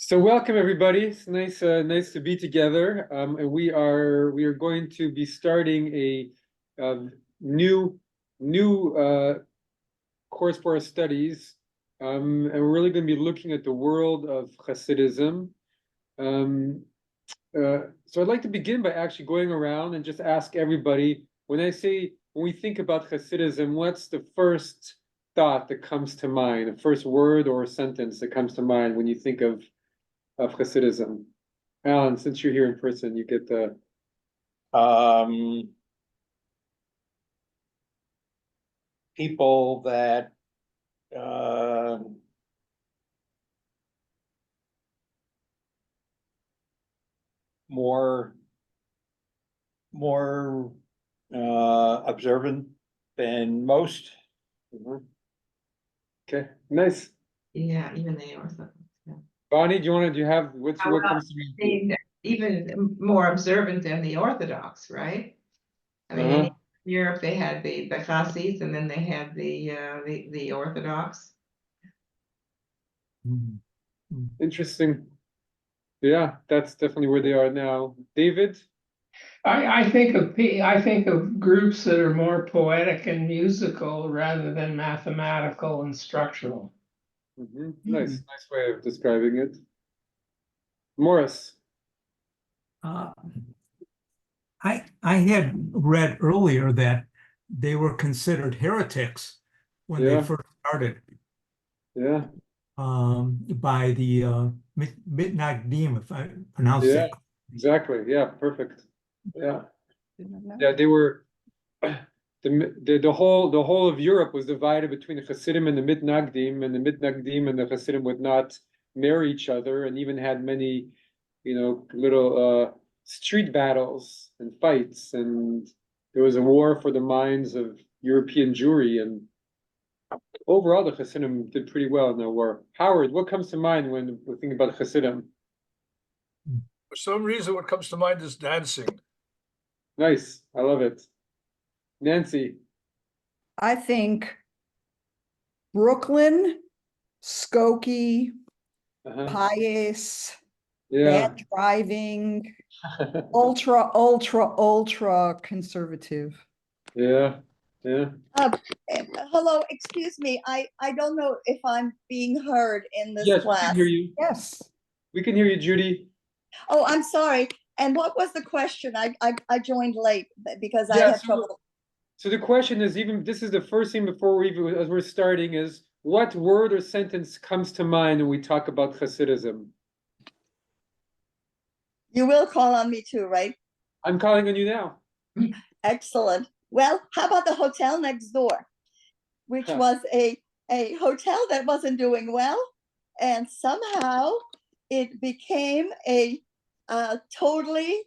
So welcome everybody. It's nice to be together. And we are going to be starting a new course for our studies, and we're really going to be looking at the world of Hasidism. Um, so I'd like to begin by actually going around and just ask everybody, when we think about Hasidism, what's the first thought that comes to mind, the first word or sentence that comes to mind when you think of Hasidism? Alan, since you're here in person, you get the People that more observant than most. Okay, nice. Yeah, even they or something. Yeah. Bonnie, do you have what comes to mind? Even more observant than the Orthodox, right? I mean, in Europe they had the Hassids, and then they had the Orthodox. Interesting. Yeah, that's definitely where they are now. David? I think of groups that are more poetic and musical rather than mathematical and structural. Nice way of describing it. Morris? I had read earlier that they were considered heretics when they first started. Yeah. By the Mitnagdim, if I pronounce that. Exactly. Yeah, perfect. Yeah. Yeah, they were the whole of Europe was divided between the Hasidim and the Mitnagdim, and the Mitnagdim and the Hasidim would not marry each other, and even had many, little street battles and fights, and there was a war for the minds of European Jewry, and overall the Hasidim did pretty well in that war. Howard, what comes to mind when we think about Hasidim? For some reason, what comes to mind is dancing. Nice, I love it. Nancy? I think Brooklyn, Skokie, pious, bad driving, ultra conservative. Yeah. Hello, excuse me. I don't know if I'm being heard in this Yes, class. we can hear you. Yes. We can hear you, Judy. Oh, I'm sorry. And what was the question? I joined late because I had trouble. So the question is, even this is the first thing before as we're starting, is what word or sentence comes to mind when we talk about Hasidism? You will call on me too, right? I'm calling on you now. Excellent. Well, how about the hotel next door, which was a hotel that wasn't doing well, and somehow it became a totally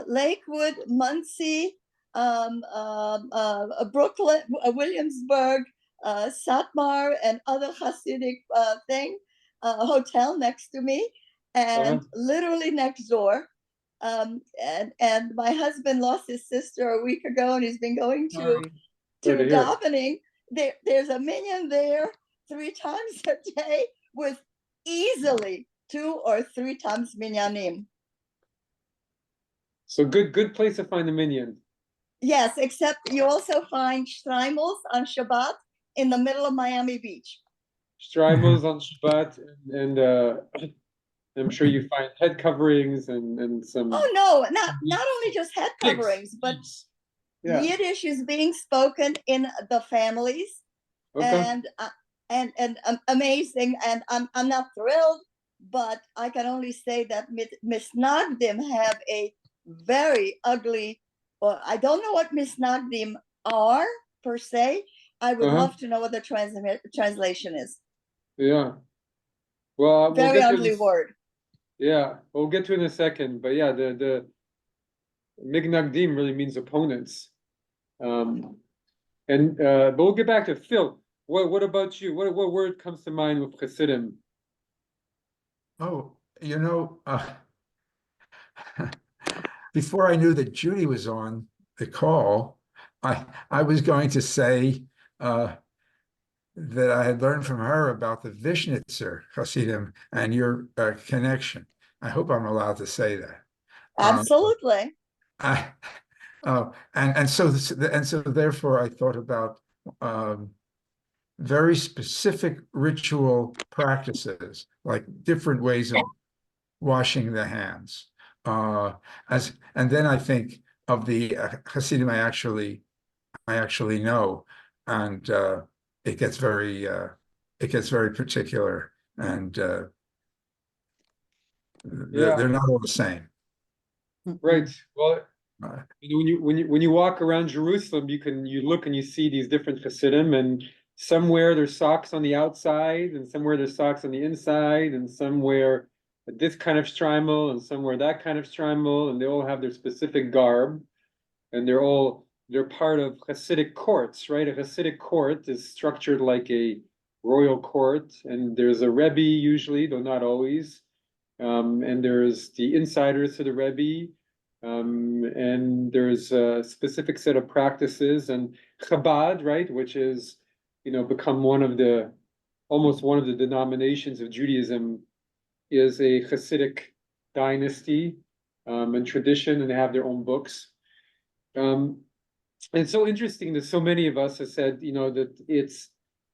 Lakewood, Muncie, Brooklyn, Williamsburg, Satmar, and other Hasidic hotel next to me, and literally next door. And my husband lost his sister a week ago, and he's been going to davening. There's a minyan there 3 times a day with easily 2 or 3 times minyanim. So good place to find the minyan. Yes, except you also find shtreimels on Shabbat in the middle of Miami Beach. Shtreimels on Shabbat, and I'm sure you find head coverings and some. Oh no, not only just head coverings, but Yiddish is being spoken in the families, and amazing. And I'm not thrilled, but I can only say that Misnagdim have a very ugly. Well, I don't know what Misnagdim are per se. I would love to know what the translation is. Yeah. Well, very ugly word. Yeah, we'll get to it in a second, but yeah, the Mignagdim really means opponents. But we'll get back to Phil. What about you? What word comes to mind with Hasidim? Oh, before I knew that Judy was on the call, I was going to say that I had learned from her about the Vishnitzer Hasidim and your connection. I hope I'm allowed to say that. Absolutely. And so therefore I thought about very specific ritual practices, like different ways of washing the hands. And then I think of the Hasidim I actually know, and it gets very particular, and they're not all the same. Right. Well, Uh, when you walk around Jerusalem, you look and you see these different Hasidim, and somewhere there's socks on the outside, and somewhere there's socks on the inside, and somewhere this kind of shtreimel, and somewhere that kind of shtreimel, and they all have their specific garb, and they're part of Hasidic courts, right? A Hasidic court is structured like a royal court, and there's a Rebbe usually, though not always, and there's the insiders to the Rebbe. And there's a specific set of practices, and Chabad, right, which is, become almost one of the denominations of Judaism, is a Hasidic dynasty and tradition, and they have their own books. And it's so interesting that so many of us have said, that it's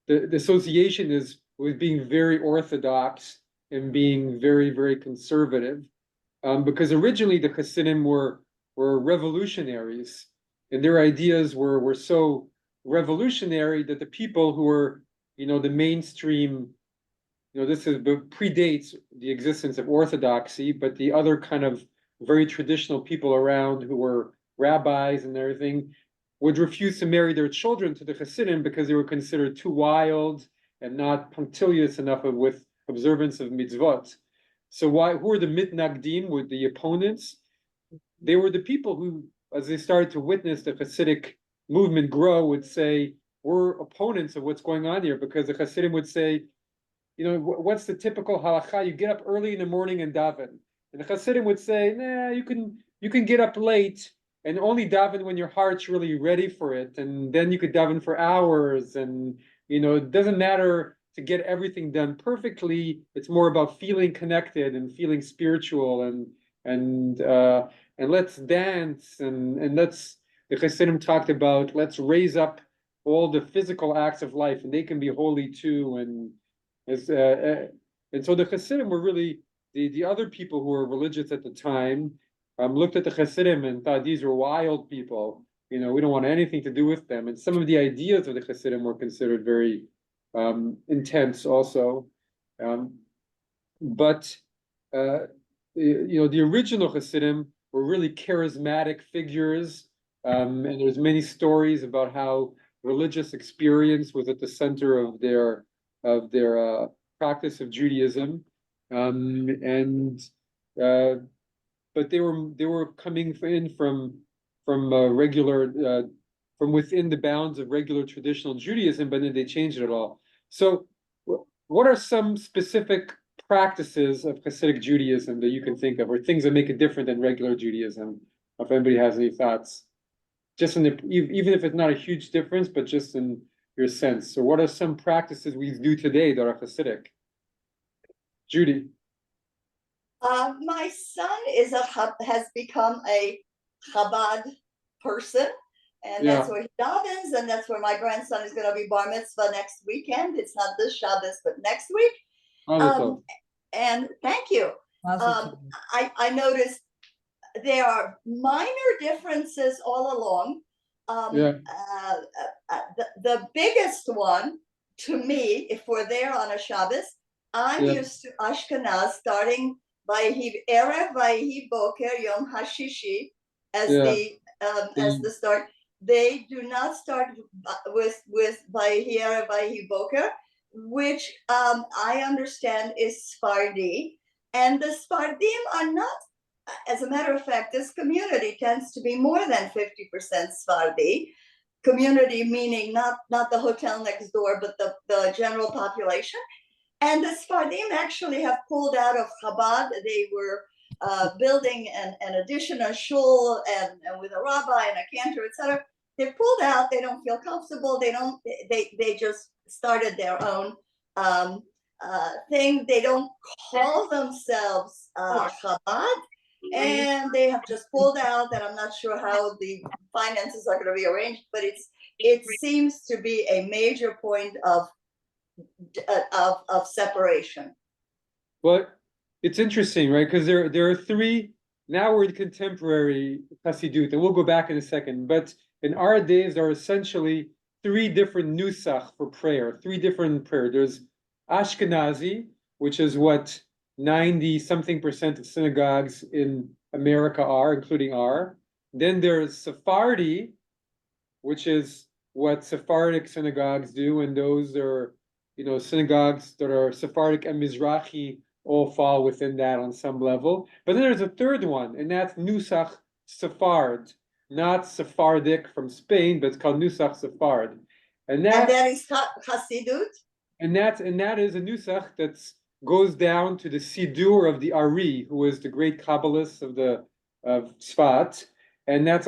the association is with being very orthodox and being very, very conservative. Because originally the Hasidim were revolutionaries, and their ideas were so revolutionary that the people who were, the mainstream, this predates the existence of orthodoxy, but the other kind of very traditional people around who were rabbis and everything would refuse to marry their children to the Hasidim because they were considered too wild and not punctilious enough with observance of mitzvot. So who are the mitnagdim, with the opponents? They were the people who, as they started to witness the Hasidic movement grow, would say, we're opponents of what's going on here, because the Hasidim would say, what's the typical halacha? You get up early in the morning and daven. And the Hasidim would say, nah, you can get up late and only daven when your heart's really ready for it. And then you could daven for hours. And, it doesn't matter to get everything done perfectly. It's more about feeling connected and feeling spiritual, and let's dance, and let's, the Hasidim talked about, let's raise up all the physical acts of life, and they can be holy too. And so the Hasidim were really the other people who were religious at the time, looked at the Hasidim and thought these were wild people. We don't want anything to do with them. And some of the ideas of the Hasidim were considered very intense also. But the original Hasidim were really charismatic figures, and there's many stories about how religious experience was at the center of their practice of Judaism, but they were coming in from regular from within the bounds of regular traditional Judaism, but then they changed it all. So, what are some specific practices of Hasidic Judaism that you can think of, or things that make it different than regular Judaism? If anybody has any thoughts, just even if it's not a huge difference, but just in your sense. So, what are some practices we do today that are Hasidic? Judy. My son has become a Chabad person, and that's where he davens, and that's where my grandson is going to be bar mitzvah next weekend. It's not this Shabbos, but next week. And thank you. I noticed there are minor differences all along. The biggest one to me, if we're there on a Shabbos, I'm used to Ashkenaz starting by Erev Vayhi Boker Yom Hashishi as the start. They do not start with Vayhi Erev Vayhi Boker, which I understand is Sephardi, and the Sephardim are not. As a matter of fact, this community tends to be more than 50% Sephardi. Community meaning not the hotel next door, but the general population. And the Sephardim actually have pulled out of Chabad. They were building an additional shul and with a rabbi and a cantor, etc. they're pulled out. They don't feel comfortable. They just started their own thing. They don't call themselves Chabad, and they have just pulled out. And I'm not sure how the finances are going to be arranged, but it seems to be a major point of separation. But it's interesting, right? Because there are three. Now we're in contemporary Hassidut, and we'll go back in a second. But in our days, there are essentially three different nusach for prayer, three different prayer. There's Ashkenazi, which is what 90-something% of synagogues in America are, including our. Then there's Sephardi, which is what Sephardic synagogues do, and those are, synagogues that are Sephardic and Mizrahi all fall within that on some level. But then there's a third one, and that's Nusach Sephard, not Sephardic from Spain, but it's called Nusach Sephard. And that is Hassidut? And that is a Nusach that goes down to the Sidur of the Ari, who was the great Kabbalist of Tzfat, and that's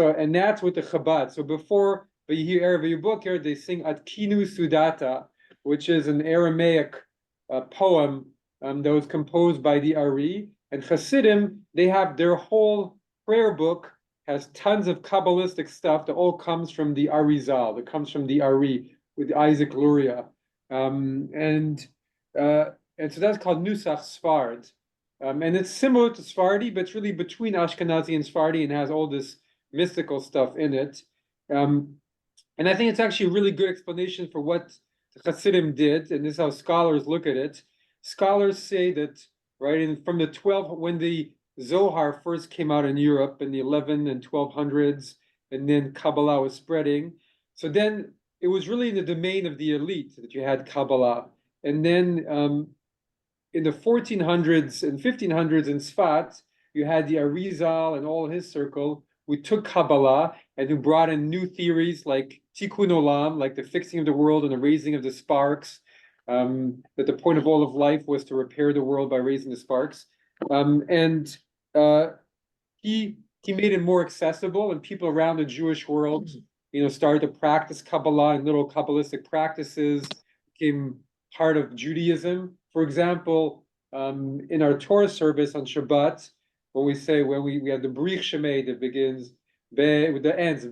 with the Chabad. So before Vayhi Erev Boker, they sing Atkinu Sudata, which is an Aramaic poem that was composed by the Ari. And Hasidim, they have their whole prayer book has tons of Kabbalistic stuff that all comes from the Arizal, that comes from the Ari with Isaac Luria. And so that's called Nusach Sfard. And it's similar to Sephardi, but it's really between Ashkenazi and Sephardi and has all this mystical stuff in it. And I think it's actually a really good explanation for what the Hasidim did, and this is how scholars look at it. Scholars say that, right, from the 12, when the Zohar first came out in Europe in the 11 and 1200s, and then Kabbalah was spreading. So then it was really in the domain of the elite that you had Kabbalah. And then in the 1400s and 1500s in Sfat, you had the Arizal and all his circle who took Kabbalah and who brought in new theories like Tikkun Olam, like the fixing of the world and the raising of the sparks, that the point of all of life was to repair the world by raising the sparks. He made it more accessible, and people around the Jewish world, started to practice Kabbalah and little Kabbalistic practices, became part of Judaism. For example, in our Torah service on Shabbat, when we have the Brich Shemay that begins with the ends,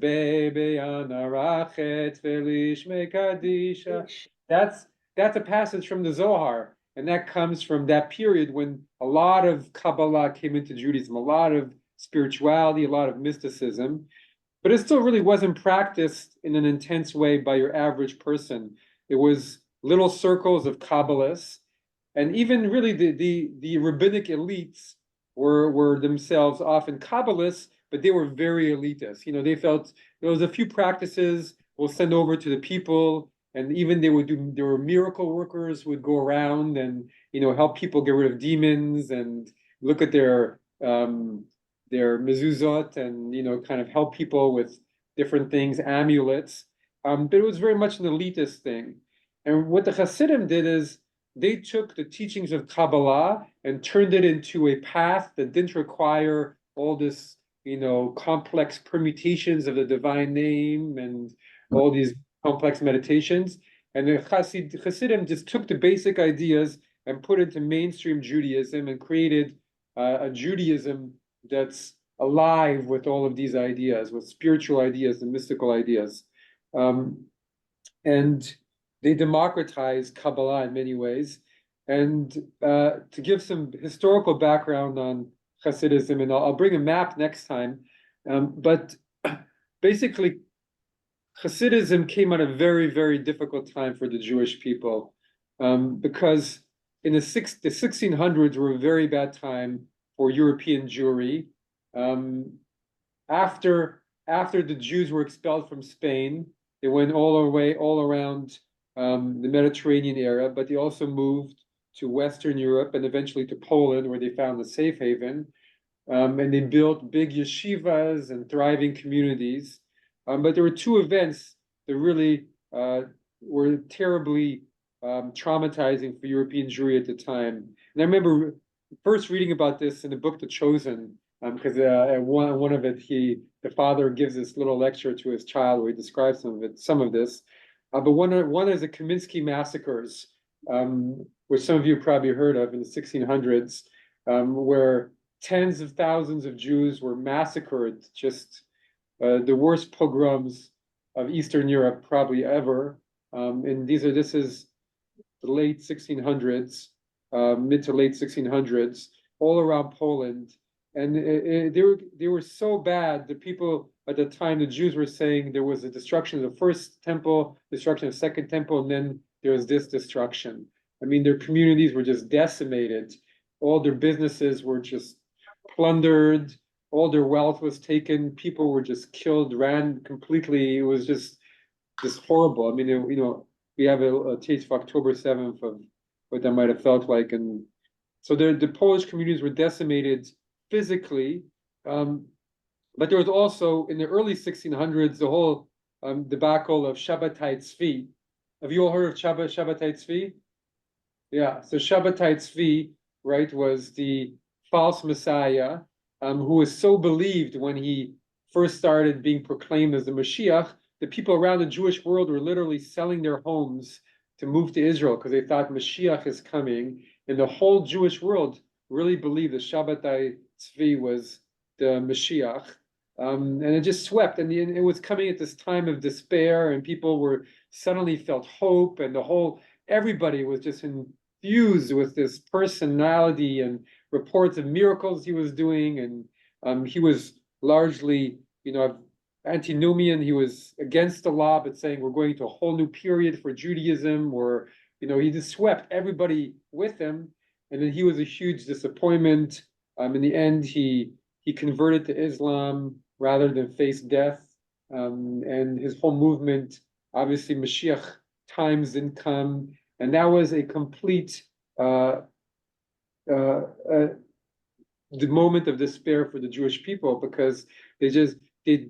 that's a passage from the Zohar, and that comes from that period when a lot of Kabbalah came into Judaism, a lot of spirituality, a lot of mysticism, but it still really wasn't practiced in an intense way by your average person. It was little circles of Kabbalists, and even really the rabbinic elites were themselves often Kabbalists, but they were very elitist. They felt there was a few practices we'll send over to the people, and even there were miracle workers who would go around and help people get rid of demons and look at their mezuzot and kind of help people with different things, amulets. But it was very much an elitist thing. And what the Hasidim did is they took the teachings of Kabbalah and turned it into a path that didn't require all this, complex permutations of the divine name and all these complex meditations. And the Hasidim just took the basic ideas and put it into mainstream Judaism and created a Judaism that's alive with all of these ideas, with spiritual ideas and mystical ideas. And they democratized Kabbalah in many ways. And to give some historical background on Hasidism, and I'll bring a map next time, but basically Hasidism came at a very, very difficult time for the Jewish people, because in the 1600s were a very bad time for European Jewry. After the Jews were expelled from Spain, they went all around the Mediterranean area, but they also moved to Western Europe and eventually to Poland, where they found a safe haven. And they built big yeshivas and thriving communities. But there were two events that really were terribly traumatizing for European Jewry at the time. And I remember first reading about this in the book The Chosen, because at one of it, the father gives this little lecture to his child where he describes some of this. But one is the Kaminsky massacres, which some of you probably heard of in the 1600s, where tens of thousands of Jews were massacred, just the worst pogroms of Eastern Europe probably ever. And this is the late 1600s, mid to late 1600s, all around Poland. And they were so bad that people at the time, the Jews were saying there was a destruction of the first temple, destruction of the second temple, and then there was this destruction. I mean, their communities were just decimated. All their businesses were just plundered. All their wealth was taken. People were just killed, ran completely. It was just horrible. I mean, we have a taste of October 7th of what that might have felt like. And so the Polish communities were decimated physically. But there was also, in the early 1600s, the whole debacle of Shabbatai Tzvi. Have you all heard of Shabbatai Tzvi? Yeah, so Shabbatai Tzvi, right, was the false Messiah who was so believed when he first started being proclaimed as the Mashiach. The people around the Jewish world were literally selling their homes to move to Israel because they thought Mashiach is coming. And the whole Jewish world really believed that Shabbatai Tzvi was the Mashiach. And it just swept, and it was coming at this time of despair, and people were suddenly felt hope, and everybody was just infused with this personality and reports of miracles he was doing. And he was largely, antinomian. He was against the law, but saying we're going to a whole new period for Judaism, where he just swept everybody with him. And then he was a huge disappointment. In the end, he converted to Islam rather than face death. And his whole movement, obviously Mashiach times didn't come. And that was a complete the moment of despair for the Jewish people, because they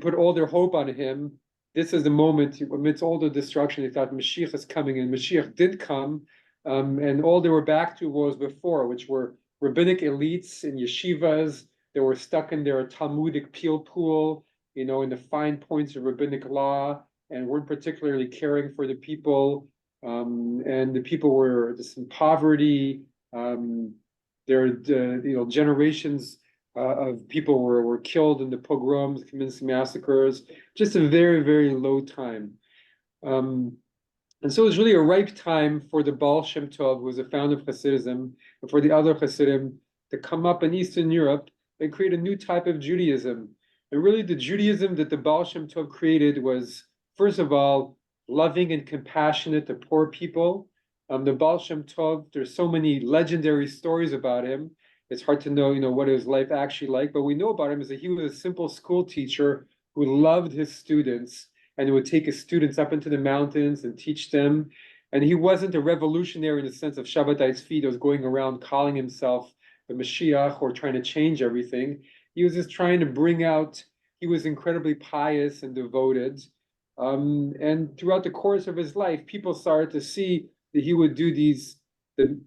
put all their hope on him. This is the moment, amidst all the destruction, they thought Mashiach is coming, and Mashiach did come. And all they were back to was before, which were rabbinic elites in yeshivas. They were stuck in their Talmudic peel pool, in the fine points of rabbinic law, and weren't particularly caring for the people. And the people were just in poverty. Generations of people were killed in the pogroms, Kaminsky massacres. Just a very, very low time. And so it was really a ripe time for the Baal Shem Tov, who was the founder of Hassidism, and for the other Hasidim to come up in Eastern Europe and create a new type of Judaism. And really the Judaism that the Baal Shem Tov created was, first of all, loving and compassionate to poor people. The Baal Shem Tov, there's so many legendary stories about him. It's hard to know, what his life actually like, but we know about him is that he was a simple school teacher who loved his students, and would take his students up into the mountains and teach them. And he wasn't a revolutionary in the sense of Shabbatai Tzvi that was going around calling himself the Mashiach or trying to change everything. He was just trying to bring out, he was incredibly pious and devoted. And throughout the course of his life, people started to see that he would do that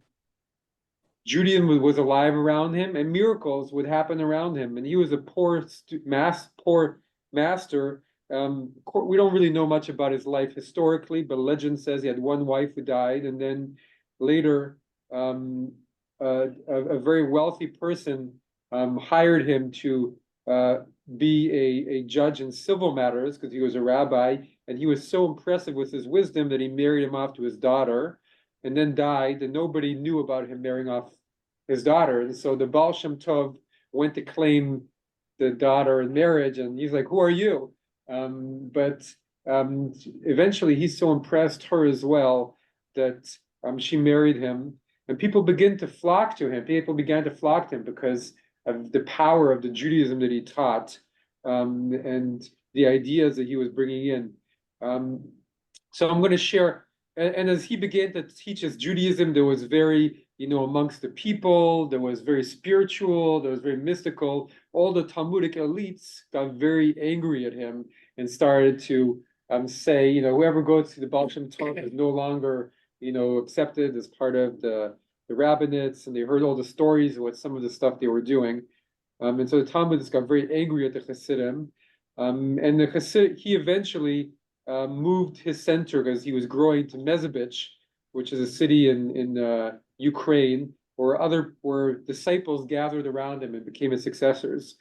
Judaism was alive around him, and miracles would happen around him. And he was a poor master. We don't really know much about his life historically, but legend says he had one wife who died, and then later a very wealthy person hired him to be a judge in civil matters because he was a rabbi, and he was so impressive with his wisdom that he married him off to his daughter, and then died, and nobody knew about him marrying off his daughter. And so the Baal Shem Tov went to claim the daughter in marriage, and he's like, "Who are you?" But eventually he's so impressed her as well that she married him, and people began to flock to him. People began to flock to him because of the power of the Judaism that he taught, and the ideas that he was bringing in. So I'm going to share, and as he began to teach his Judaism, there was very, amongst the people, there was very spiritual, there was very mystical. All the Talmudic elites got very angry at him and started to say, whoever goes to the Baal Shem Tov is no longer, accepted as part of the rabbinates, and they heard all the stories of what some of the stuff they were doing. And so the Talmudists got very angry at the Hasidim. And the Hasid, he eventually moved his center because he was growing to Mezebich, which is a city in Ukraine, where disciples gathered around him and became his successors.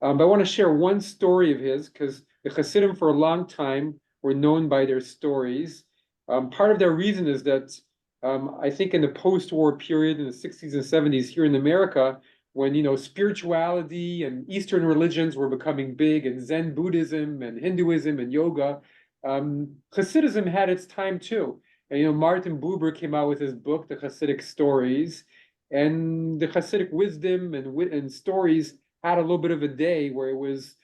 But I want to share one story of his, because the Hasidim for a long time were known by their stories. Part of their reason is that I think in the post-war period in the 60s and 70s here in America, when spirituality and Eastern religions were becoming big, and Zen Buddhism and Hinduism and yoga, Hasidism had its time too. And Martin Buber came out with his book, The Hasidic Stories, and the Hasidic wisdom and stories had a little bit of a day where it was,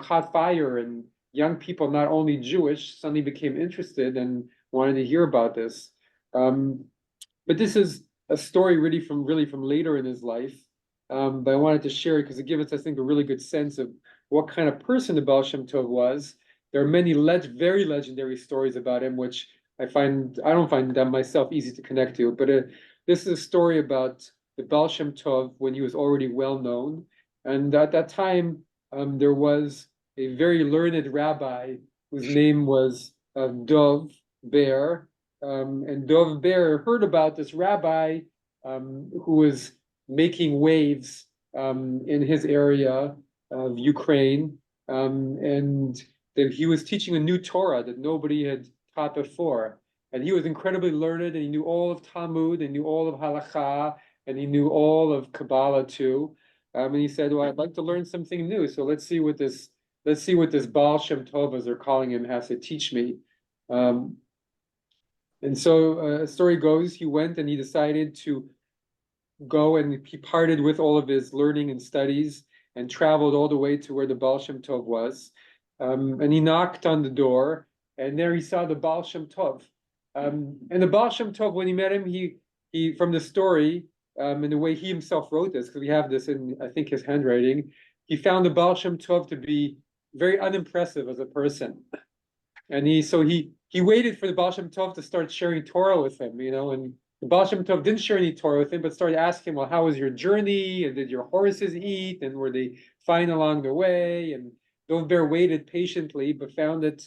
caught fire, and young people, not only Jewish, suddenly became interested and wanted to hear about this. But this is a story really from later in his life. But I wanted to share it because it gives us, I think, a really good sense of what kind of person the Baal Shem Tov was. There are many very legendary stories about him, which I don't find them myself easy to connect to. But this is a story about the Baal Shem Tov when he was already well known. And at that time, there was a very learned rabbi whose name was Dov Ber. And Dov Ber heard about this rabbi who was making waves in his area of Ukraine. And that he was teaching a new Torah that nobody had taught before. And he was incredibly learned, and he knew all of Talmud, and knew all of Halakha, and he knew all of Kabbalah too. And he said, well, I'd like to learn something new. So let's see what this Baal Shem Tov, as they're calling him, has to teach me. And so a story goes, he went and he decided to go, and he parted with all of his learning and studies and traveled all the way to where the Baal Shem Tov was. And he knocked on the door, and there he saw the Baal Shem Tov. And the Baal Shem Tov, when he met him, he from the story, and the way he himself wrote this, because we have this in, I think, his handwriting, he found the Baal Shem Tov to be very unimpressive as a person. And he waited for the Baal Shem Tov to start sharing Torah with him, and the Baal Shem Tov didn't share any Torah with him, but started asking him, well, how was your journey? And did your horses eat? And were they fine along the way? And Dov Ber waited patiently, but found that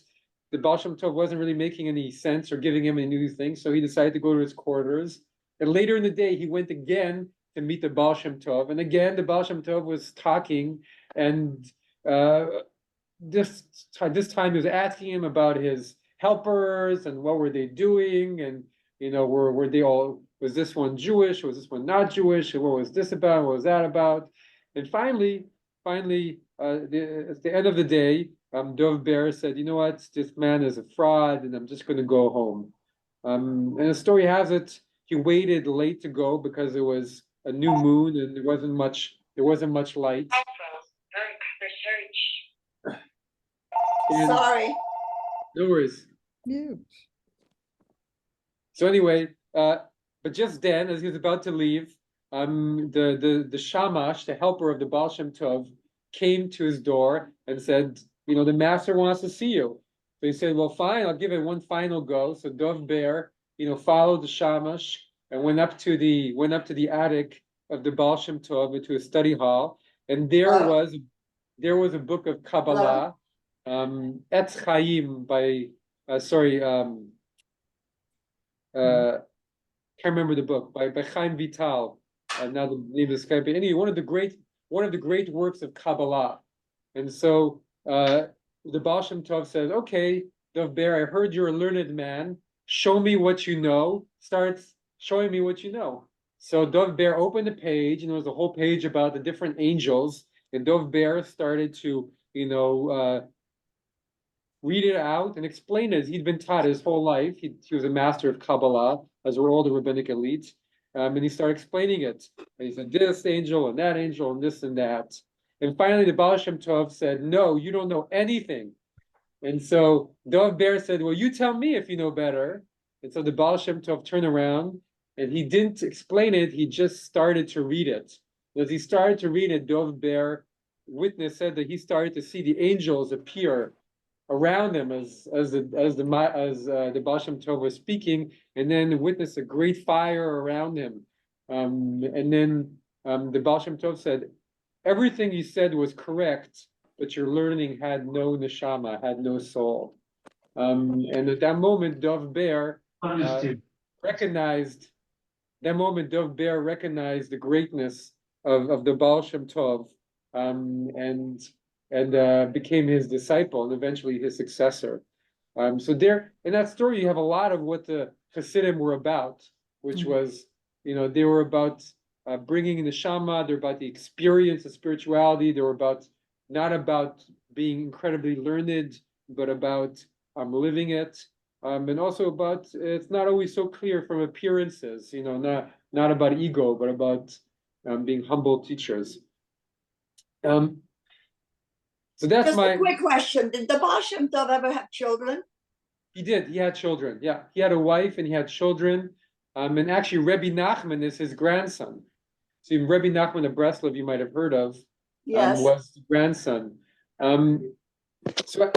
the Baal Shem Tov wasn't really making any sense or giving him any new things. So he decided to go to his quarters. And later in the day, he went again to meet the Baal Shem Tov. And again, the Baal Shem Tov was talking. And this time he was asking him about his helpers and what were they doing. And, were they all, was this one Jewish? Was this one not Jewish? And what was this about? What was that about? And finally, at the end of the day, Dov Ber said, you know what, this man is a fraud, and I'm just going to go home. And the story has it, he waited late to go because it was a new moon and there wasn't much light. Sorry. No worries. Mute. So anyway, but just then, as he was about to leave, the shamash, the helper of the Baal Shem Tov, came to his door and said, the master wants to see you. So he said, well, fine, I'll give it one final go. So Dov Ber, followed the shamash and went up to the attic of the Baal Shem Tov, into a study hall, and there was a book of Kabbalah, Etz Chaim by can't remember the book, by Chaim Vital. Now the name is escaping. Anyway, one of the great works of Kabbalah. And so the Baal Shem Tov says, okay, Dov Ber, I heard you're a learned man. Show me what you know. Starts showing me what you know. So Dov Ber opened a page, and there was a whole page about the different angels. And Dov Ber started to, read it out and explain it. He'd been taught his whole life. He was a master of Kabbalah, as were all the rabbinic elites. And he started explaining it. And he said, this angel and that angel and this and that. And finally, the Baal Shem Tov said, no, you don't know anything. And so Dov Ber said, well, you tell me if you know better. And so the Baal Shem Tov turned around, and he didn't explain it. He just started to read it. As he started to read it, Dov Ber said that he started to see the angels appear around him as the Baal Shem Tov was speaking, and then witnessed a great fire around him. And then the Baal Shem Tov said, everything you said was correct, but your learning had no neshama, had no soul. And at that moment, Dov Ber recognized the greatness of the Baal Shem Tov, and became his disciple and eventually his successor. So there, in that story, you have a lot of what the Hasidim were about, which was, they were about bringing the neshama. They're about the experience of spirituality. They were not about being incredibly learned, but about living it. And also about, it's not always so clear from appearances, not about ego, but about being humble teachers. So that's Just a quick question. Did the Baal Shem Tov ever have children? He did. He had children. Yeah, he had a wife and he had children. And actually, Rebbe Nachman is his grandson. So Rebbe Nachman of Breslov, you might have heard of, Yes. was the grandson. So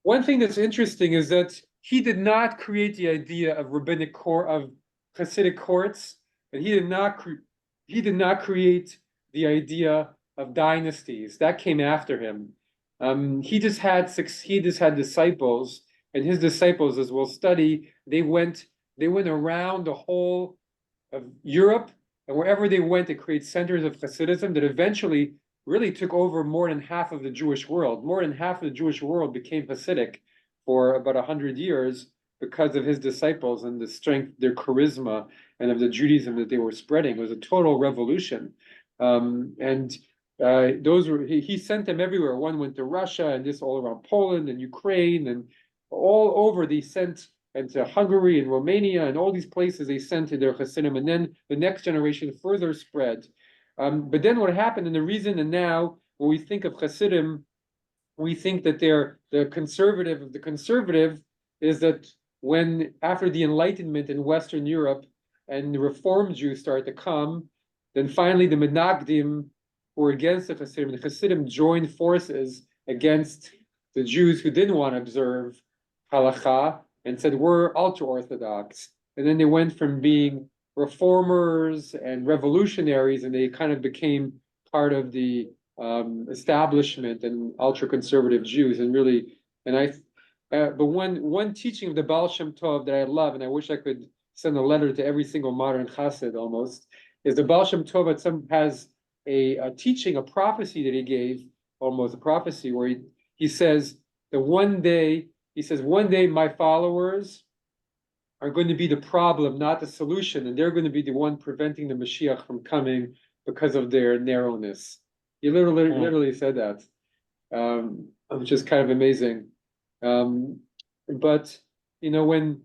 one thing that's interesting is that he did not create the idea of rabbinic court, of Hasidic courts, and he did not create the idea of dynasties. That came after him. He just had disciples, and his disciples, as we'll study, they went around the whole of Europe, and wherever they went to create centers of Hasidism that eventually really took over more than half of the Jewish world. More than half of the Jewish world became Hasidic for about 100 years because of his disciples and the strength, their charisma, and of the Judaism that they were spreading. It was a total revolution. He sent them everywhere. One went to Russia, and this all around Poland and Ukraine, and all over they sent, and to Hungary and Romania and all these places they sent to their Hasidim, and then the next generation further spread. But then what happened, and the reason, and now when we think of Hasidim, we think that they're the conservative of the conservative, is that when after the Enlightenment in Western Europe and the Reform Jews started to come, then finally the Menagdim were against the Hasidim. The Hasidim joined forces against the Jews who didn't want to observe Halacha and said, we're ultra-Orthodox. And then they went from being reformers and revolutionaries, and they kind of became part of the establishment and ultra-conservative Jews. And really, but one teaching of the Baal Shem Tov that I love, and I wish I could send a letter to every single modern Chassid almost, is the Baal Shem Tov has a teaching, a prophecy that he gave, almost a prophecy, where he says that one day my followers are going to be the problem, not the solution, and they're going to be the one preventing the Mashiach from coming because of their narrowness. He literally said that, which is kind of amazing. But when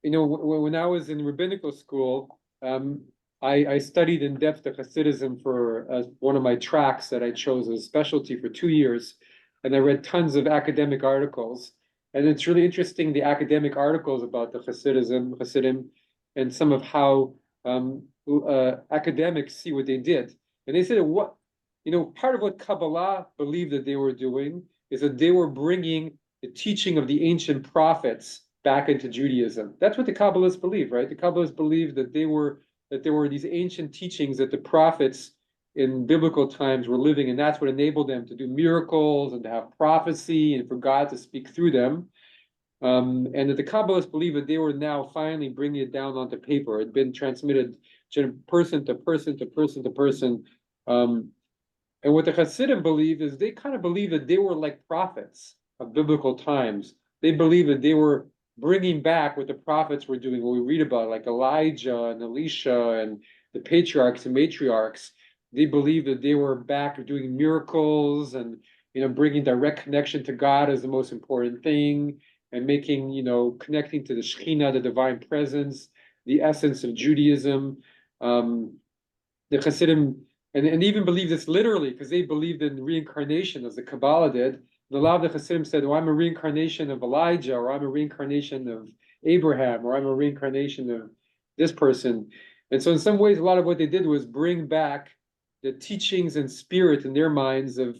when I was in rabbinical school, I studied in depth the Hassidism for one of my tracks that I chose as a specialty for 2 years, and I read tons of academic articles. And it's really interesting, the academic articles about the Hasidim, and some of how academics see what they did. And they said, part of what Kabbalah believed that they were doing is that they were bringing the teaching of the ancient prophets back into Judaism. That's what the Kabbalists believe, right? The Kabbalists believe that there were these ancient teachings that the prophets in biblical times were living, and that's what enabled them to do miracles and to have prophecy and for God to speak through them. And that the Kabbalists believe that they were now finally bringing it down onto paper. It had been transmitted person to person to person to person. And what the Hasidim believe is they kind of believe that they were like prophets of biblical times. They believe that they were bringing back what the prophets were doing, what we read about, like Elijah and Elisha and the patriarchs and matriarchs. They believe that they were back doing miracles and, bringing direct connection to God as the most important thing, and making, connecting to the Shekhinah, the divine presence, the essence of Judaism. The Hasidim, and even believe this literally, because they believed in reincarnation, as the Kabbalah did. And a lot of the Hasidim said, I'm a reincarnation of Elijah, or I'm a reincarnation of Abraham, or I'm a reincarnation of this person. And so in some ways, a lot of what they did was bring back the teachings and spirit in their minds of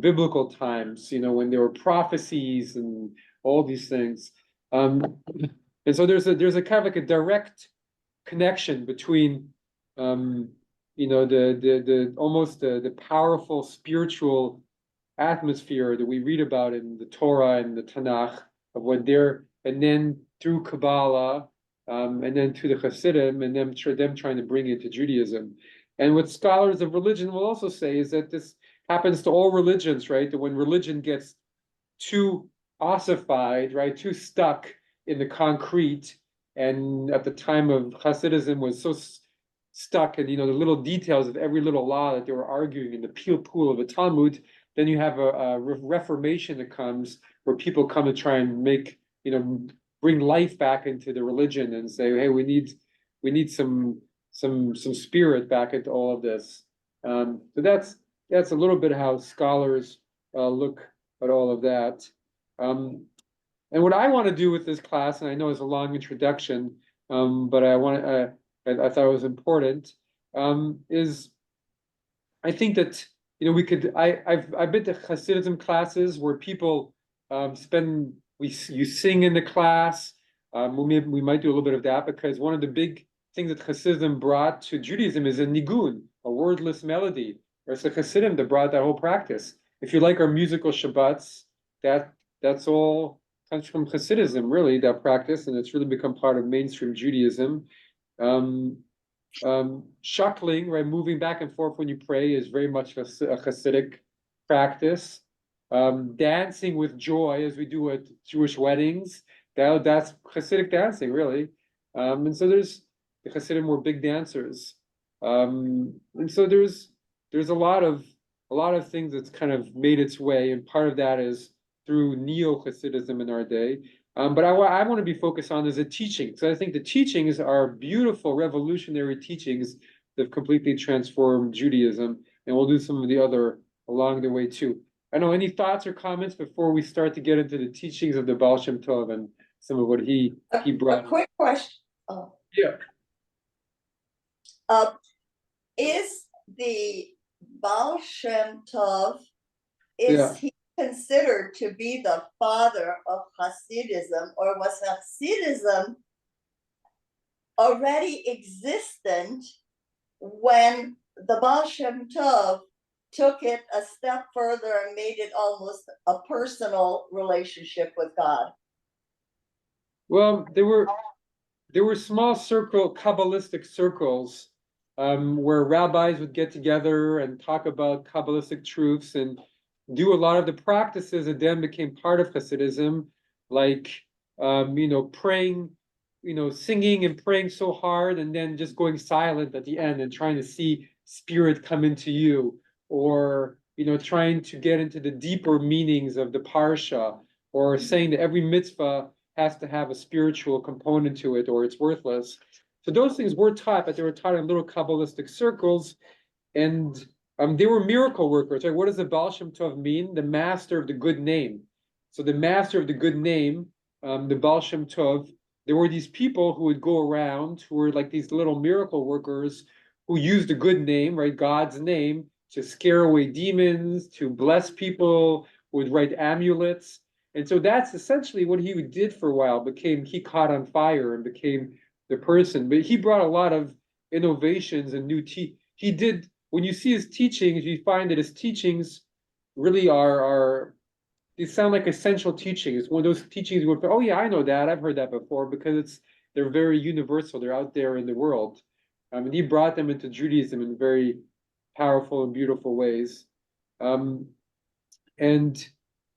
biblical times, when there were prophecies and all these things. And so there's a kind of like a direct connection between, you know, the almost the powerful spiritual atmosphere that we read about in the Torah and the Tanakh of what they're, and then through Kabbalah, and then to the Hasidim, and them trying to bring it to Judaism. And what scholars of religion will also say is that this happens to all religions, right? That when religion gets too ossified, right, too stuck in the concrete, and at the time of Hasidism was so stuck in, you know, the little details of every little law that they were arguing in the pool of the Talmud, then you have a reformation that comes where people come to try and make, you know, bring life back into the religion and say, hey, we need some spirit back into all of this. So that's a little bit how scholars look at all of that. And what I want to do with this class, and I know it's a long introduction, but I thought it was important, is I think that, you know, we could, I've been to Hasidism classes where people you sing in the class. We might do a little bit of that, because one of the big things that Hasidism brought to Judaism is a nigun, a wordless melody. Or it's the Hasidim that brought that whole practice. If you like our musical Shabbats, that's all comes from Hasidism, really, that practice, and it's really become part of mainstream Judaism. Shuckling, right, moving back and forth when you pray, is very much a Hasidic practice. Dancing with joy, as we do at Jewish weddings, that's Hasidic dancing, really. And so the Hasidim were big dancers. And so there's a lot of things that's kind of made its way, and part of that is through neo-Hasidism in our day. But I want to be focused on is the teachings. So I think the teachings are beautiful, revolutionary teachings that have completely transformed Judaism, and we'll do some of the other along the way too. I know, any thoughts or comments before we start to get into the teachings of the Baal Shem Tov and some of what he brought? A quick question. Oh. Yeah. Is the Baal Shem Tov, he considered to be the father of Hasidism, or was Hasidism already existent when the Baal Shem Tov took it a step further and made it almost a personal relationship with God? Well, there were small Kabbalistic circles where rabbis would get together and talk about Kabbalistic truths and do a lot of the practices that then became part of Hasidism, like you know, praying, you know, singing and praying so hard and then just going silent at the end and trying to see spirit come into you, or, you know, trying to get into the deeper meanings of the parsha, or saying that every mitzvah has to have a spiritual component to it or it's worthless. So those things were taught, but they were taught in little Kabbalistic circles, and they were miracle workers. Right? What does the Baal Shem Tov mean? The master of the good name. So the master of the good name, the Baal Shem Tov, there were these people who would go around who were like these little miracle workers who used the good name, right, God's name, to scare away demons, to bless people, would write amulets. And so that's essentially what he did for a while, he caught on fire and became the person. But he brought a lot of innovations and he did, when you see his teachings, you find that his teachings really they sound like essential teachings. It's one of those teachings where, oh yeah, I know that, I've heard that before, because they're very universal, they're out there in the world. And he brought them into Judaism in very powerful and beautiful ways. And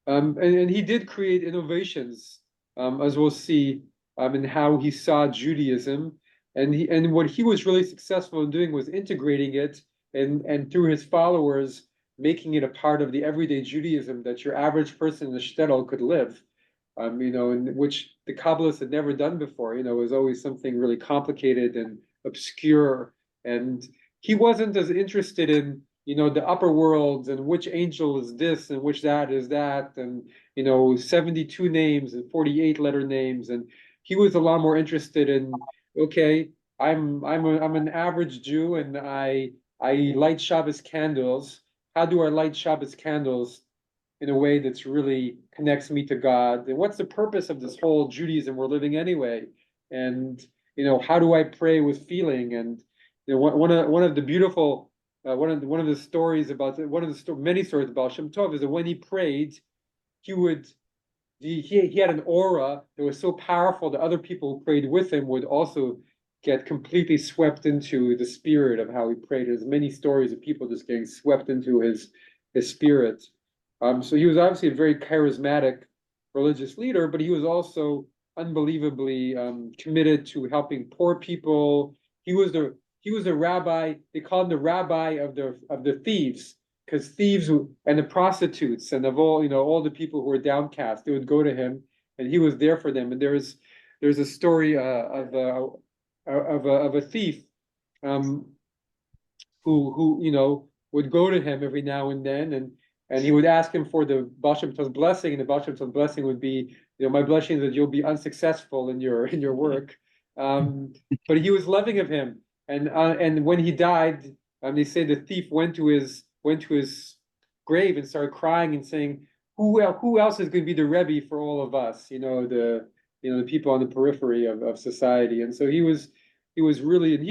he did create innovations, as we'll see, in how he saw Judaism. And what he was really successful in doing was integrating it, and through his followers, making it a part of the everyday Judaism that your average person in the shtetl could live. You know, in which the Kabbalists had never done before. You know, it was always something really complicated and obscure. And he wasn't as interested in, you know, the upper worlds and which angel is this and which that is that, and, you know, 72 names and 48 letter names. And he was a lot more interested in, okay, I'm an average Jew, and I light Shabbos candles. How do I light Shabbos candles in a way that's really connects me to God? And what's the purpose of this whole Judaism we're living anyway? And how do I pray with feeling? And one of the beautiful one of the stories about many stories about Baal Shem Tov is that when he prayed, he had an aura that was so powerful that other people who prayed with him would also get completely swept into the spirit of how he prayed. There's many stories of people just getting swept into his spirit. So he was obviously a very charismatic religious leader, but he was also unbelievably committed to helping poor people. He was the rabbi. They called him the rabbi of the thieves, because thieves and the prostitutes and of all the people who were downcast, they would go to him, and he was there for them. And there's a story of a thief who would go to him every now and then, and he would ask him for the Baal Shem Tov's blessing, and the Baal Shem Tov's blessing would be, my blessing is that you'll be unsuccessful in your work. But he was loving of him, and when he died, they say the thief went to his grave and started crying and saying, who else is going to be the Rebbe for all of us? The people on the periphery of society. And so he was really, and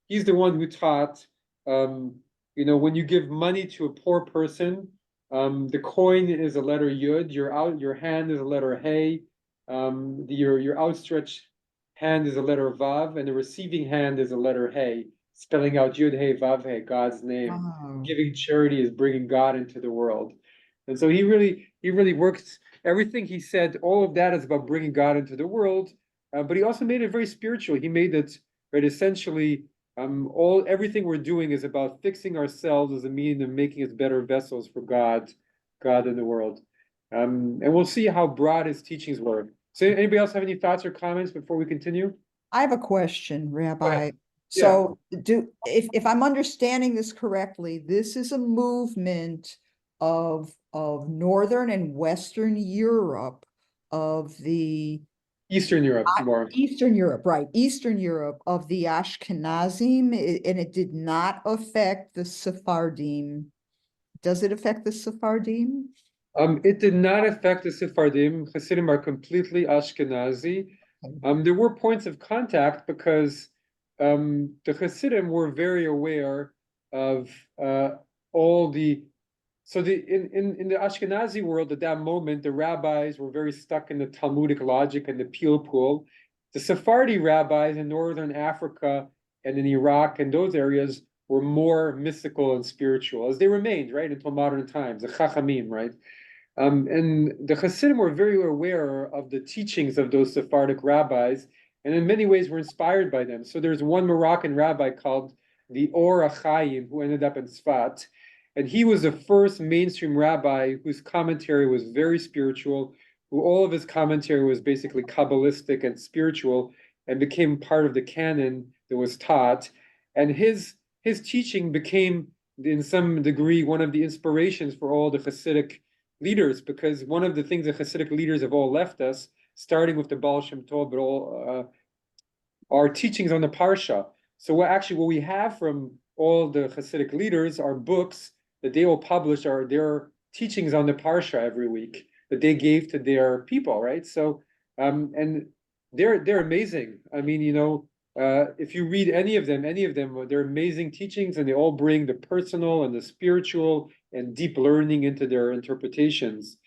he's the one who taught, when you give money to a poor person, the coin is a letter Yud, your hand is a letter Hey, your outstretched hand is a letter Vav, and the receiving hand is a letter Hey, spelling out Yud Hey Vav Hey, God's name. Wow. Giving charity is bringing God into the world. And so he really works, everything he said, all of that is about bringing God into the world, but he also made it very spiritual. He made it, right, essentially, everything we're doing is about fixing ourselves as a means of making us better vessels for God in the world. And we'll see how broad his teachings were. So anybody else have any thoughts or comments before we continue? I have a question, Rabbi. Yeah. So if I'm understanding this correctly, this is a movement of Northern and Western Europe, of the Eastern Europe more. Eastern Europe, right? Eastern Europe of the Ashkenazim, and it did not affect the Sephardim. Does it affect the Sephardim? It did not affect the Sephardim. Hasidim are completely Ashkenazi. There were points of contact because the Hasidim were very aware of all the. So in the Ashkenazi world at that moment, the rabbis were very stuck in the Talmudic logic and the pilpul. The Sephardi rabbis in northern Africa and in Iraq and those areas were more mystical and spiritual, as they remained, right, until modern times, the Chachamim, right? And the Hasidim were very aware of the teachings of those Sephardic rabbis, and in many ways were inspired by them. So there's one Moroccan rabbi called the Or HaChaim, who ended up in Sfat, and he was the first mainstream rabbi whose commentary was very spiritual, who all of his commentary was basically Kabbalistic and spiritual, and became part of the canon that was taught. And his teaching became, in some degree, one of the inspirations for all the Hasidic leaders, because one of the things the Hasidic leaders have all left us, starting with the Baal Shem Tov, but all our teachings on the Parsha. So what we have from all the Hasidic leaders are books that they will publish, are their teachings on the Parsha every week that they gave to their people, right? So, and they're amazing. I mean, if you read any of them, they're amazing teachings, and they all bring the personal and the spiritual and deep learning into their interpretations.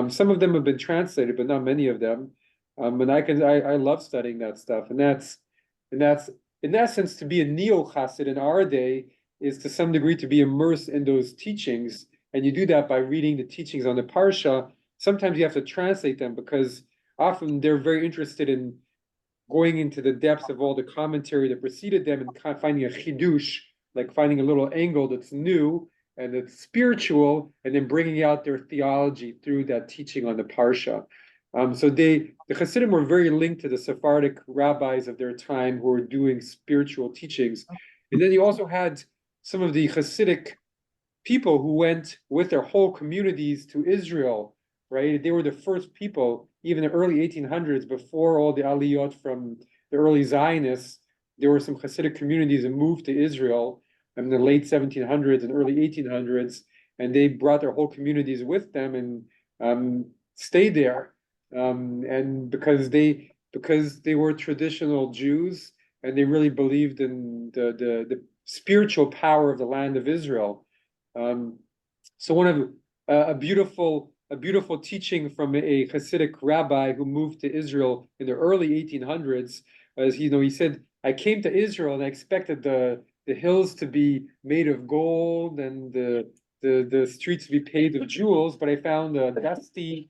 Some of them have been translated, but not many of them. And I love studying that stuff, and that's in essence, to be a neo-Chassid in our day is to some degree to be immersed in those teachings, and you do that by reading the teachings on the Parsha. Sometimes you have to translate them because often they're very interested in going into the depths of all the commentary that preceded them and finding a chidush, like finding a little angle that's new and it's spiritual, and then bringing out their theology through that teaching on the Parsha. So the Hasidim were very linked to the Sephardic rabbis of their time who were doing spiritual teachings. And then you also had some of the Hasidic people who went with their whole communities to Israel, right? They were the first people, even in the early 1800s, before all the aliyot from the early Zionists. There were some Hasidic communities that moved to Israel in the late 1700s and early 1800s, and they brought their whole communities with them and stayed there. And because they were traditional Jews, and they really believed in the spiritual power of the land of Israel. So one of a beautiful teaching from a Hasidic rabbi who moved to Israel in the early 1800s, as he said, I came to Israel and I expected the hills to be made of gold and the streets to be paved with jewels, but I found a dusty,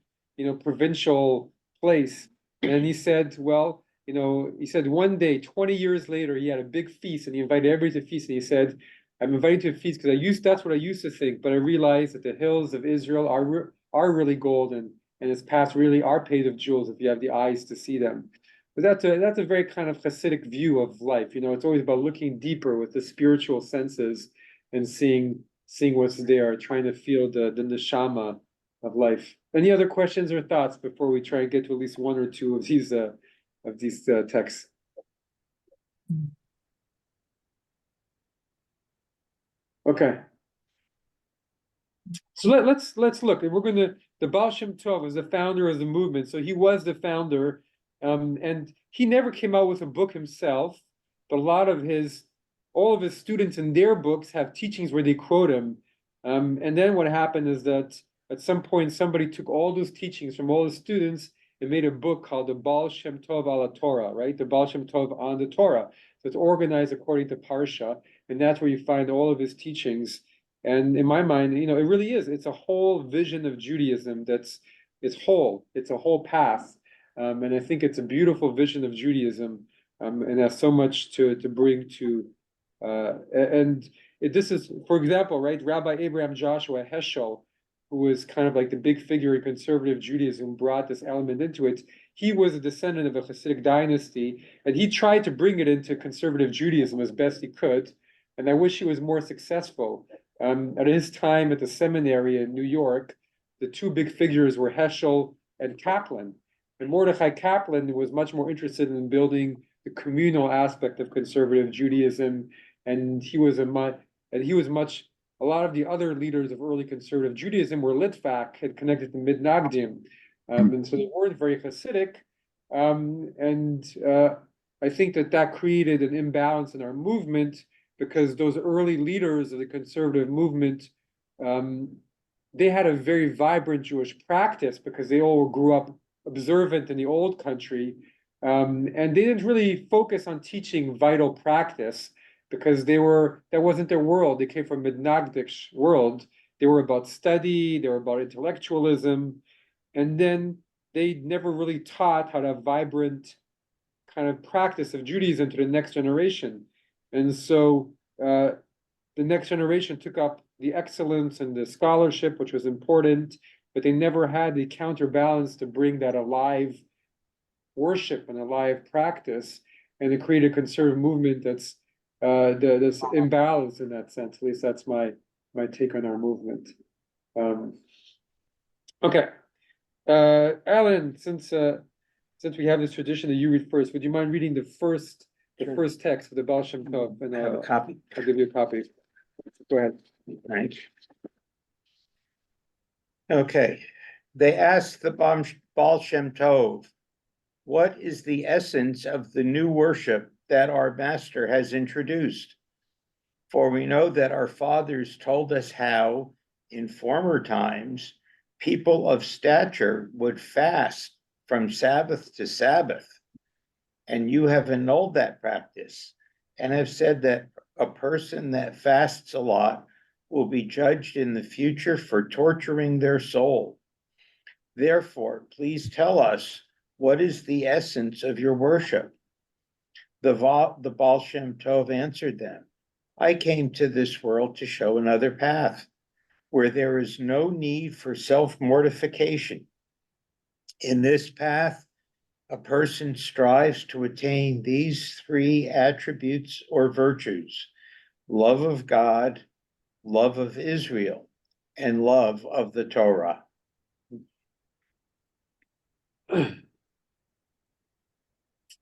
provincial place. And he said, well, he said one day, 20 years later, he had a big feast and he invited everybody to feast. And he said, I'm invited to a feast because that's what I used to think, but I realized that the hills of Israel are really golden and its paths really are paved with jewels if you have the eyes to see them. But that's a very kind of Hasidic view of life. It's always about looking deeper with the spiritual senses and seeing what's there, trying to feel the neshama of life. Any other questions or thoughts before we try and get to at least one or two of these texts? Okay. So let's look. The Baal Shem Tov is the founder of the movement. So he was the founder, and he never came out with a book himself, but all of his students in their books have teachings where they quote him. And then what happened is that at some point somebody took all those teachings from all the students and made a book called the Baal Shem Tov ala Torah, right? The Baal Shem Tov on the Torah. So it's organized according to Parsha, and that's where you find all of his teachings. And in my mind, it really is. It's a whole vision of Judaism it's a whole path. And I think it's a beautiful vision of Judaism, and has so much to bring to, this is, for example, right, Rabbi Abraham Joshua Heschel, who was kind of like the big figure in conservative Judaism, brought this element into it. He was a descendant of a Hasidic dynasty, and he tried to bring it into conservative Judaism as best he could. And I wish he was more successful. At his time at the seminary in New York, the two big figures were Heschel and Kaplan. And Mordechai Kaplan was much more interested in building the communal aspect of conservative Judaism, and a lot of the other leaders of early conservative Judaism were Litvak, had connected to Mitnagdim, and so they weren't very Hasidic. I think that created an imbalance in our movement, because those early leaders of the conservative movement, they had a very vibrant Jewish practice because they all grew up observant in the old country, and they didn't really focus on teaching vital practice because that wasn't their world. They came from Mitnagdic world. They were about study, they were about intellectualism, and then they never really taught how to have vibrant kind of practice of Judaism to the next generation. And so the next generation took up the excellence and the scholarship, which was important, but they never had the counterbalance to bring that alive worship and alive practice, and it created a conservative movement that's imbalanced in that sense. At least that's my take on our movement. Okay, Alan, since we have this tradition that you read first, would you mind reading the first text of the Baal Shem Tov? And I have a copy. I'll give you a copy. Go ahead. Right. Okay. They asked the Baal Shem Tov, what is the essence of the new worship that our master has introduced? For we know that our fathers told us how, in former times, people of stature would fast from Sabbath to Sabbath. And you have annulled that practice and have said that a person that fasts a lot will be judged in the future for torturing their soul. Therefore, please tell us, what is the essence of your worship? The Baal Shem Tov answered them, I came to this world to show another path, where there is no need for self-mortification. In this path, a person strives to attain these three attributes or virtues: love of God, love of Israel, and love of the Torah.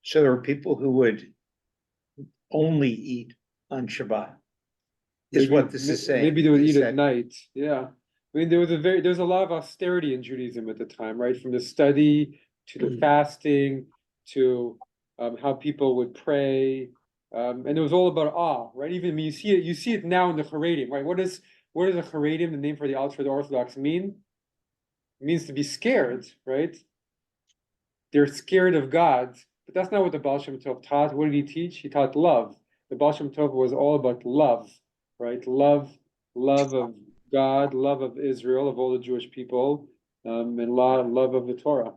So there are people who would only eat on Shabbat, is what this is saying. Maybe they would eat at night. Yeah. I mean, there was a lot of austerity in Judaism at the time, right? From the study to the fasting to how people would pray, and it was all about awe, right? Even I mean, you see it now in the Haredim, right? What does the Haredim, the name for the ultra-Orthodox, mean? It means to be scared, right? They're scared of God, but that's not what the Baal Shem Tov taught. What did he teach? He taught love. The Baal Shem Tov was all about love, right? Love of God, love of Israel, of all the Jewish people, and love of the Torah.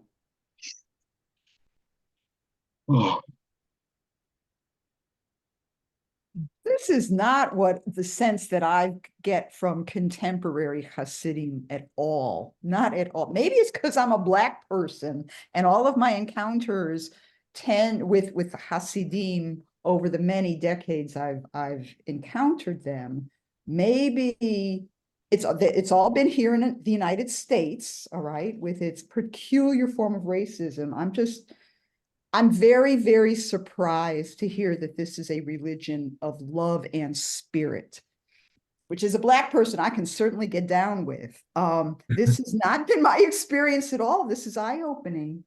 This is not what the sense that I get from contemporary Hasidim at all. Not at all. Maybe it's because I'm a Black person and all of my encounters tend with the Hasidim over the many decades I've encountered them. Maybe it's all been here in the United States, all right, with its peculiar form of racism. I'm very, very surprised to hear that this is a religion of love and spirit, which as a Black person, I can certainly get down with. This has not been my experience at all. This is eye-opening.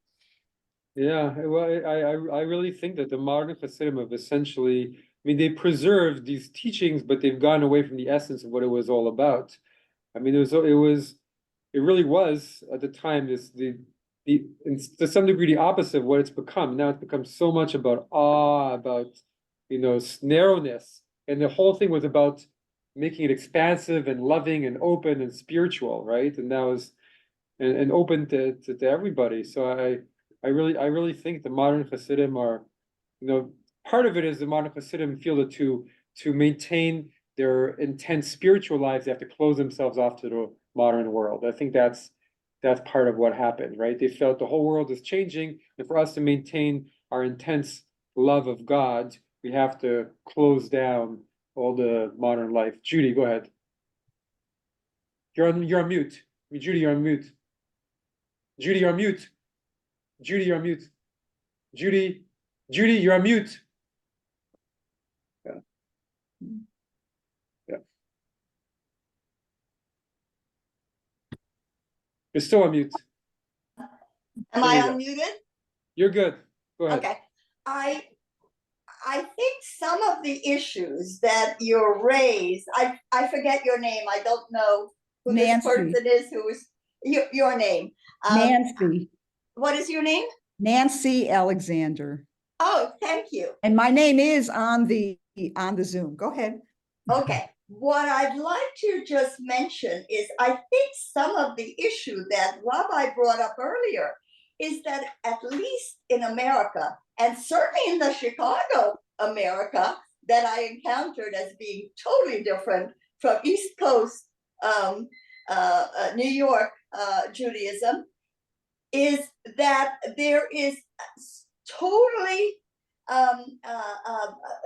Yeah, well, I really think that the modern Hasidim have essentially, I mean, they preserved these teachings, but they've gone away from the essence of what it was all about. I mean, it really was at the time to some degree the opposite of what it's become. Now it's become so much about awe, about narrowness, and the whole thing was about making it expansive and loving and open and spiritual, right? And that was and open to everybody. So I really think the modern Hasidim are, part of it is the modern Hasidim feel that to maintain their intense spiritual lives, they have to close themselves off to the modern world. I think that's part of what happened, right? They felt the whole world is changing, and for us to maintain our intense love of God, we have to close down all the modern life. Judy, go ahead. You're on mute. I mean, Judy, you're on mute. Judy, you're on mute. Judy, you're on mute. Judy, you're on mute. Yeah. You're still on mute. Am I unmuted? You're good. Go ahead. Okay. I think some of the issues that you raised, I forget your name. I don't know who Nancy. this person is who is your name. Nancy. What is your name? Nancy Alexander. Oh, thank you. And my name is on the Zoom. Go ahead. Okay. What I'd like to just mention is I think some of the issue that Rabbi brought up earlier is that at least in America, and certainly in the Chicago America that I encountered as being totally different from East Coast New York Judaism, is that there is totally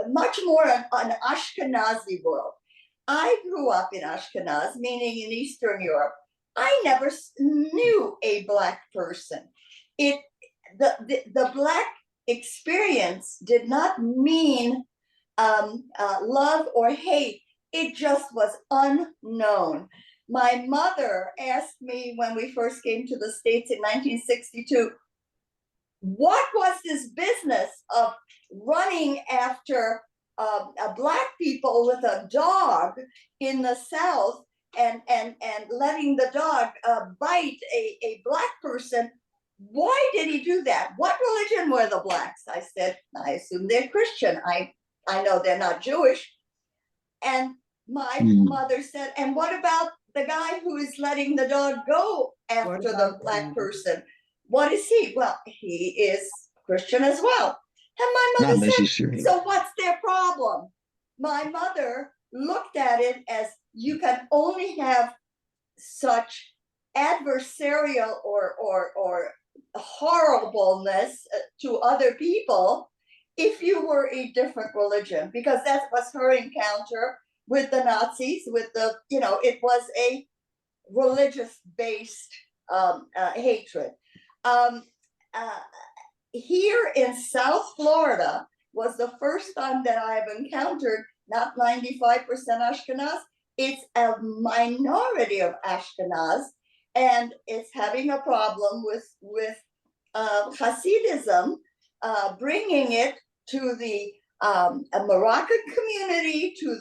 much more an Ashkenazi world. I grew up in Ashkenaz, meaning in Eastern Europe. I never knew a Black person. The Black experience did not mean love or hate. It just was unknown. My mother asked me when we first came to the States in 1962, what was this business of running after Black people with a dog in the South and letting the dog bite a Black person? Why did he do that? What religion were the Blacks? I said, I assume they're Christian. I know they're not Jewish. And my mother said, and what about the guy who is letting the dog go after the Black person? What is he? Well, he is Christian as well. And my mother said, so what's their problem? My mother looked at it as you can only have such adversarial or horribleness to other people if you were a different religion, because that was her encounter with the Nazis, with the, it was a religious-based hatred. Here in South Florida was the first time that I have encountered not 95% Ashkenaz, it's a minority of Ashkenaz, and it's having a problem with Hassidism, bringing it to the Moroccan community, to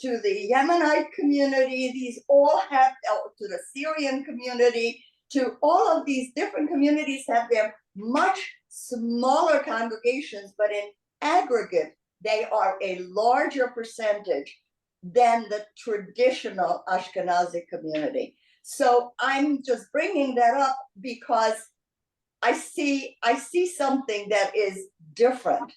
the Yemenite community. These all have, to the Syrian community, to all of these different communities have their much smaller congregations, but in aggregate, they are a larger percentage than the traditional Ashkenazi community. So I'm just bringing that up because I see something that is different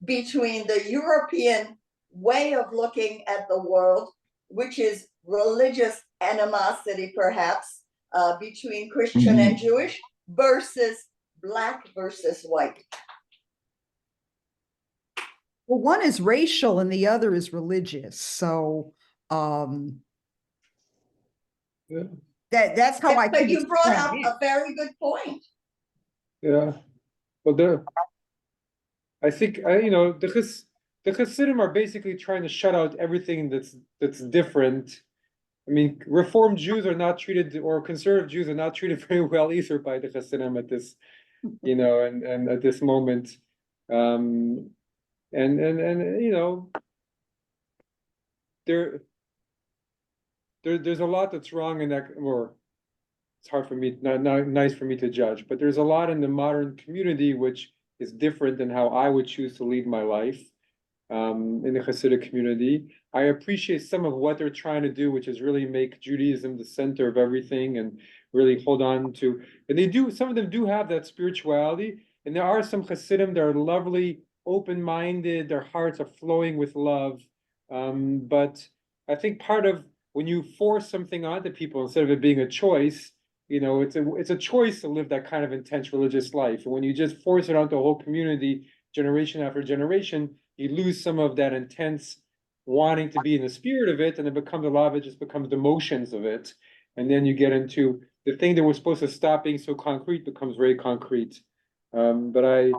between the European way of looking at the world, which is religious animosity, perhaps, between Christian and Jewish, versus Black versus white. Well, one is racial and the other is religious. So that's how I. But you brought up a very good point. Yeah, well, I think the Hasidim are basically trying to shut out everything that's different. I mean, Reformed Jews are not treated, or conservative Jews are not treated very well either by the Hasidim at this, and at this moment, and there's a lot that's wrong in that, or it's hard for me, not nice for me to judge, but there's a lot in the modern community which is different than how I would choose to lead my life. In the Hasidic community, I appreciate some of what they're trying to do, which is really make Judaism the center of everything and really hold on to. And some of them do have that spirituality, and there are some Hasidim that are lovely, open-minded. Their hearts are flowing with love. But I think part of when you force something onto people instead of it being a choice, it's a choice to live that kind of intense religious life. And when you just force it onto a whole community, generation after generation, you lose some of that intense wanting to be in the spirit of it, and a lot of it just becomes the motions of it. And then you get into the thing that was supposed to stop being so concrete becomes very concrete. But I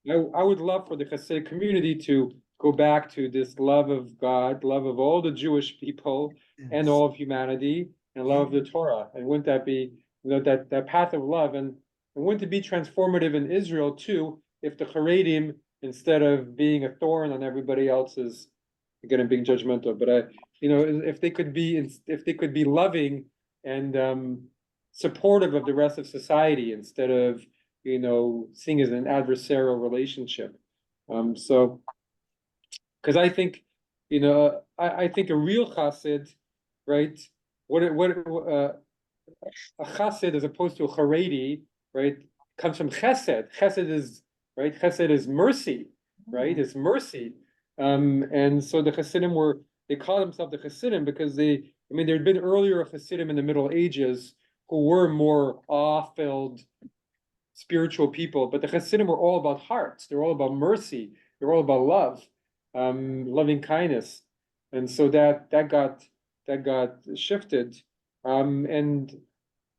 would love for the Hasidic community to go back to this love of God, love of all the Jewish people and all of humanity, and love of the Torah. And wouldn't that be, that path of love, and wouldn't it be transformative in Israel too, if the Haredim, instead of being a thorn on everybody else's, again, being judgmental, but if they could be loving and supportive of the rest of society instead of seeing as an adversarial relationship. So, because I think I think a real chassid, right? A chassid as opposed to a haredi, right, comes from chesed. Chesed is right. Chesed is mercy, right? It's mercy. And so the Hasidim they call themselves the Hasidim because there had been earlier Hasidim in the Middle Ages who were more awe-filled spiritual people, but the Hasidim were all about hearts. They're all about mercy. They're all about love, loving kindness. And so that got shifted. And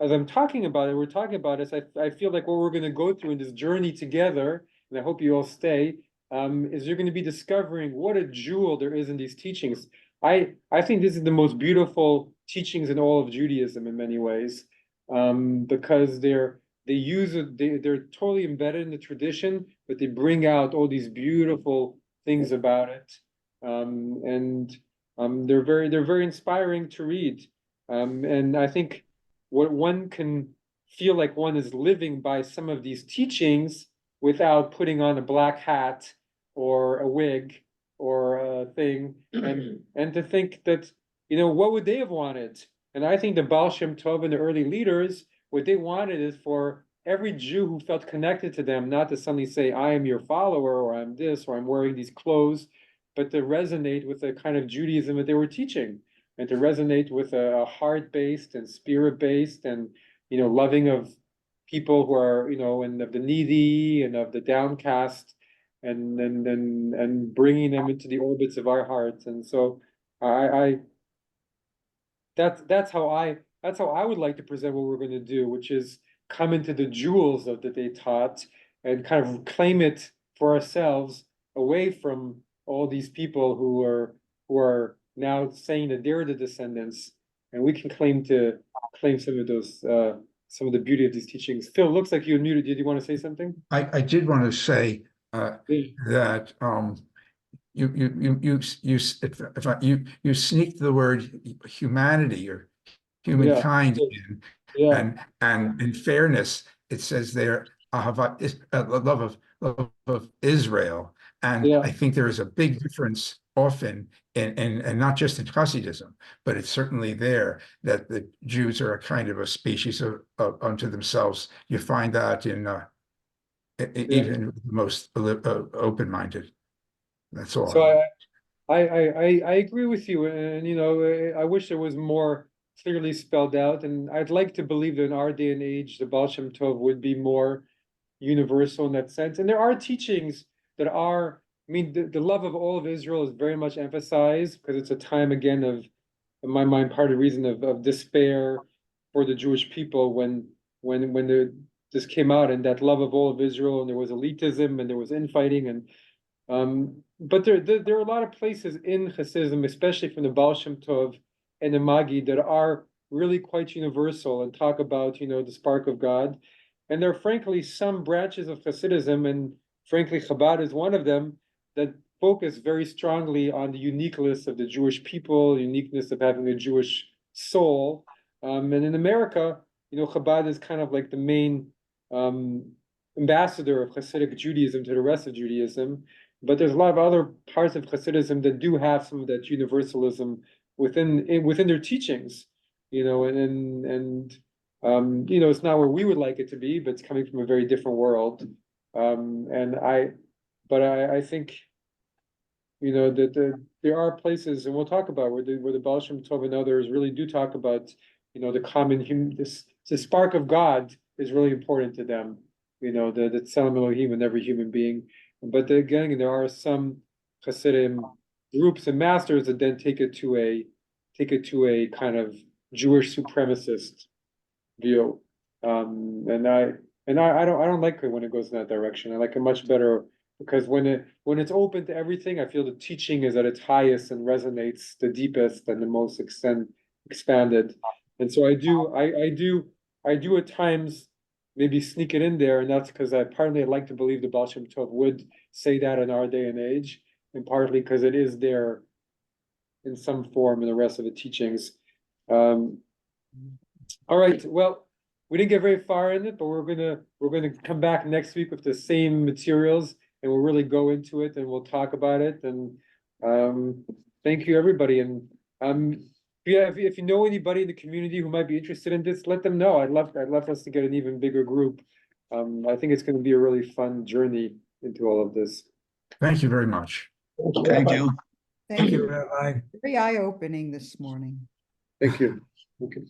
as I'm talking about it, we're talking about this, I feel like what we're going to go through in this journey together, and I hope you all stay, is you're going to be discovering what a jewel there is in these teachings. I think this is the most beautiful teachings in all of Judaism in many ways, because they're totally embedded in the tradition, but they bring out all these beautiful things about it, and they're very inspiring to read, and I think what one can feel like one is living by some of these teachings without putting on a black hat or a wig or a thing, and to think that, what would they have wanted? And I think the Baal Shem Tov and the early leaders, what they wanted is for every Jew who felt connected to them, not to suddenly say, I am your follower, or I'm this, or I'm wearing these clothes, but to resonate with the kind of Judaism that they were teaching, and to resonate with a heart-based and spirit-based and, loving of people who are, and of the needy and of the downcast, and bringing them into the orbits of our hearts. And so that's how I would like to present what we're going to do, which is come into the jewels that they taught and kind of claim it for ourselves away from all these people who are now saying that they're the descendants, and we can claim some of those some of the beauty of these teachings. Phil, looks like you're muted. Did you want to say something? I did want to say that you sneak the word humanity or humankind in, Yeah, and in fairness, it says there love of Israel, and yeah. I think there is a big difference often and not just in Hasidism, but it's certainly there that the Jews are a kind of a species of unto themselves. You find that in even the most open-minded. That's all. So I agree with you, and you know, I wish there was more clearly spelled out, and I'd like to believe that in our day and age, the Baal Shem Tov would be more universal in that sense. And there are teachings that are, I mean, the love of all of Israel is very much emphasized because it's a time again of, in my mind, part of the reason of despair for the Jewish people when this came out, and that love of all of Israel, and there was elitism and there was infighting, and but there are a lot of places in Hasidism, especially from the Baal Shem Tov and the Magi, that are really quite universal and talk about, you know, the spark of God. And there are frankly some branches of Hasidism, and frankly Chabad is one of them, that focus very strongly on the uniqueness of the Jewish people, the uniqueness of having a Jewish soul. And in America, you know, Chabad is kind of like the main ambassador of Hasidic Judaism to the rest of Judaism. But there's a lot of other parts of Hasidism that do have some of that universalism within their teachings, you know, and you know, it's not where we would like it to be, but it's coming from a very different world. But I think, you know, that there are places, and we'll talk about where the Baal Shem Tov and others really do talk about, you know, the common the spark of God is really important to them, you know, the Tzelem Elohim in every human being. But again, there are some Hasidim groups and masters that then take it to a kind of Jewish supremacist view. And I don't like it when it goes in that direction. I like it much better because when it's open to everything, I feel the teaching is at its highest and resonates the deepest and the most expanded. And so I do at times maybe sneak it in there, and that's because I'd like to believe the Baal Shem Tov would say that in our day and age, and partly because it is there in some form in the rest of the teachings. All right, well, we didn't get very far in it, but we're gonna come back next week with the same materials, and we'll really go into it and we'll talk about it. And thank you, everybody. And if you know anybody in the community who might be interested in this, let them know. I'd love us to get an even bigger group. I think it's going to be a really fun journey into all of this. Thank you very much. Thank you. Thank you. Rabbi. Very eye-opening this morning. Thank you. Okay.